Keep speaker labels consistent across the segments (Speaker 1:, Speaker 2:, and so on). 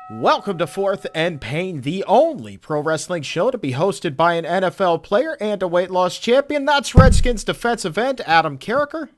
Speaker 1: Welcome to Fourth and Pain, the only pro wrestling show to be hosted by an NFL player and a weight loss champion. That's Redskins defensive end Adam Carriker.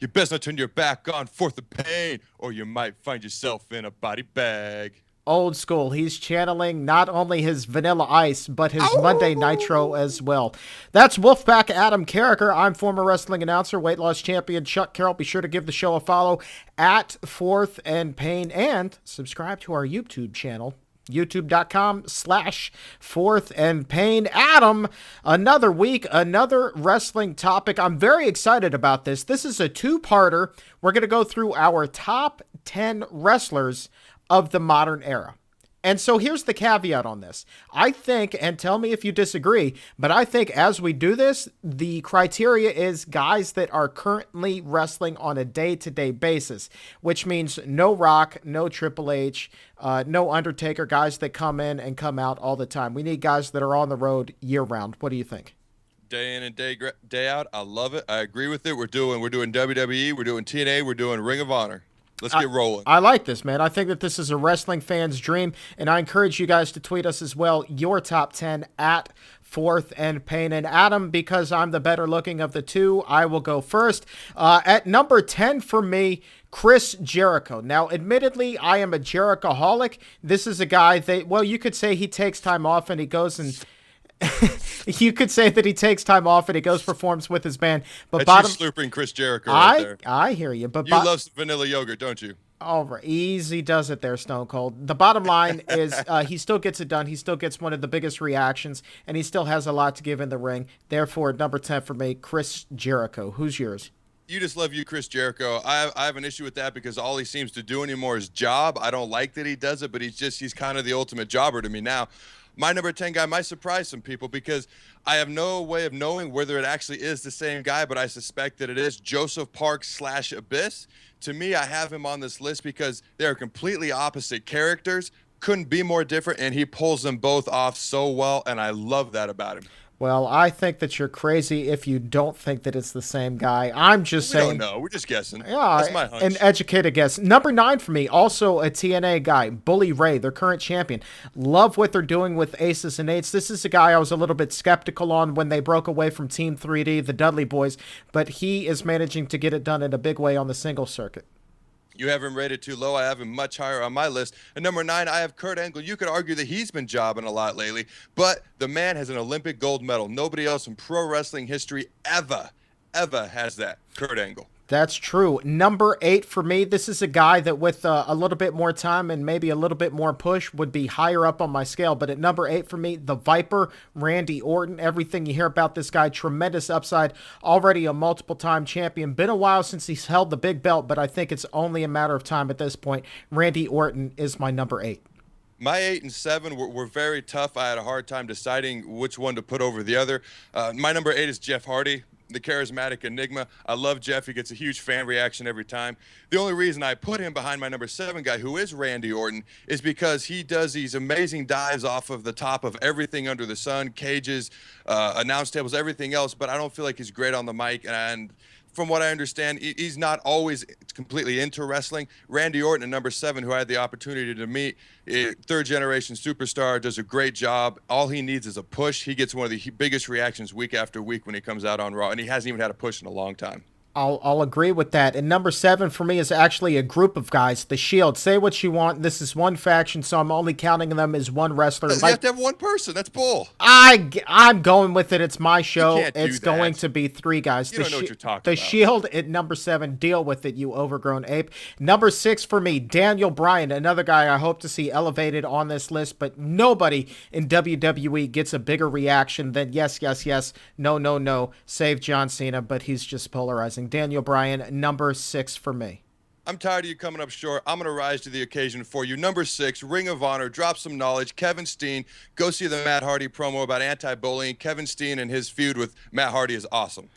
Speaker 2: You best not turn your back on Fourth and Pain, or you might find yourself in a body bag.
Speaker 1: Old school. He's channeling not only his Vanilla Ice, but his Monday Nitro as well. That's Wolfpack Adam Carriker. I'm former wrestling announcer, weight loss champion Chuck Carroll. Be sure to give the show a follow at Fourth and Pain and subscribe to our YouTube channel, youtube.com/Fourth and Pain. Adam, another week, another wrestling topic. I'm very excited about this. This is a two-parter. We're going to go through our top 10 wrestlers of the modern era. And so here's the caveat on this. I think, and tell me if you disagree, but I think as we do this, the criteria is guys that are currently wrestling on a day-to-day basis, which means no Rock, no Triple H, no Undertaker, guys that come in and come out all the time. We need guys that are on the road year-round. What do you think?
Speaker 2: Day in and day out. I love it. I agree with it. We're doing WWE, we're doing TNA, we're doing Ring of Honor. Let's get rolling.
Speaker 1: I like this, man. I think that this is a wrestling fan's dream, and I encourage you guys to tweet us as well, your top 10 at Fourth and Pain. And Adam, because I'm the better looking of the two, I will go first. At number 10 for me, Chris Jericho. Now, admittedly, I am a Jerichoholic. This is a guy that, well, you could say he takes time off and he goes and you could say that he takes time off and he goes performs with his band. But
Speaker 2: that's you slurping Chris Jericho right there.
Speaker 1: I hear you. But
Speaker 2: you love some vanilla yogurt, don't you?
Speaker 1: All right. Easy does it there, Stone Cold. The bottom line is he still gets it done. He still gets one of the biggest reactions, and he still has a lot to give in the ring. Therefore, number 10 for me, Chris Jericho. Who's yours?
Speaker 2: You just love you, Chris Jericho. I have an issue with that because all he seems to do anymore is job. I don't like that he does it, but he's kind of the ultimate jobber to me now. My number 10 guy might surprise some people because I have no way of knowing whether it actually is the same guy, but I suspect that it is Joseph Parks / Abyss. To me, I have him on this list because they're completely opposite characters, couldn't be more different, and he pulls them both off so well, and I love that about him.
Speaker 1: Well, I think that you're crazy if you don't think that it's the same guy. I'm just saying.
Speaker 2: We don't know. We're just guessing.
Speaker 1: Yeah,
Speaker 2: that's my hunch.
Speaker 1: An educated guess. Number 9 for me, also a TNA guy, Bully Ray, their current champion. Love what they're doing with Aces and Eights. This is a guy I was a little bit skeptical on when they broke away from Team 3D, the Dudley Boys, but he is managing to get it done in a big way on the single circuit.
Speaker 2: You have him rated too low. I have him much higher on my list. At number 9, I have Kurt Angle. You could argue that he's been jobbing a lot lately, but the man has an Olympic gold medal. Nobody else in pro wrestling history ever has that. Kurt Angle.
Speaker 1: That's true. Number 8 for me, this is a guy that with a little bit more time and maybe a little bit more push would be higher up on my scale. But at number 8 for me, the Viper, Randy Orton. Everything you hear about this guy, tremendous upside. Already a multiple-time champion. Been a while since he's held the big belt, but I think it's only a matter of time at this point. Randy Orton is my number 8.
Speaker 2: My 8 and 7 were very tough. I had a hard time deciding which one to put over the other. My number 8 is Jeff Hardy, the charismatic enigma. I love Jeff. He gets a huge fan reaction every time. The only reason I put him behind my number 7 guy, who is Randy Orton, is because he does these amazing dives off of the top of everything under the sun, cages, announce tables, everything else, but I don't feel like he's great on the mic. And from what I understand, he's not always completely into wrestling. Randy Orton at number 7, who I had the opportunity to meet, third-generation superstar, does a great job. All he needs is a push. He gets one of the biggest reactions week after week when he comes out on Raw, and he hasn't even had a push in a long time.
Speaker 1: I'll agree with that. And number 7 for me is actually a group of guys. The Shield. Say what you want. This is one faction, so I'm only counting them as one wrestler.
Speaker 2: You have to have one person. That's bull.
Speaker 1: I'm going with it. It's my show. It's going to be 3 guys.
Speaker 2: You don't know what you're talking about.
Speaker 1: The Shield at number 7. Deal with it, you overgrown ape. Number 6 for me, Daniel Bryan. Another guy I hope to see elevated on this list, but nobody in WWE gets a bigger reaction than yes, no, save John Cena, but he's just polarizing. Daniel Bryan, number 6 for me.
Speaker 2: I'm tired of you coming up short. I'm going to rise to the occasion for you. Number 6, Ring of Honor, drop some knowledge. Kevin Steen, go see the Matt Hardy promo about anti-bullying. Kevin Steen and his feud with Matt Hardy is awesome.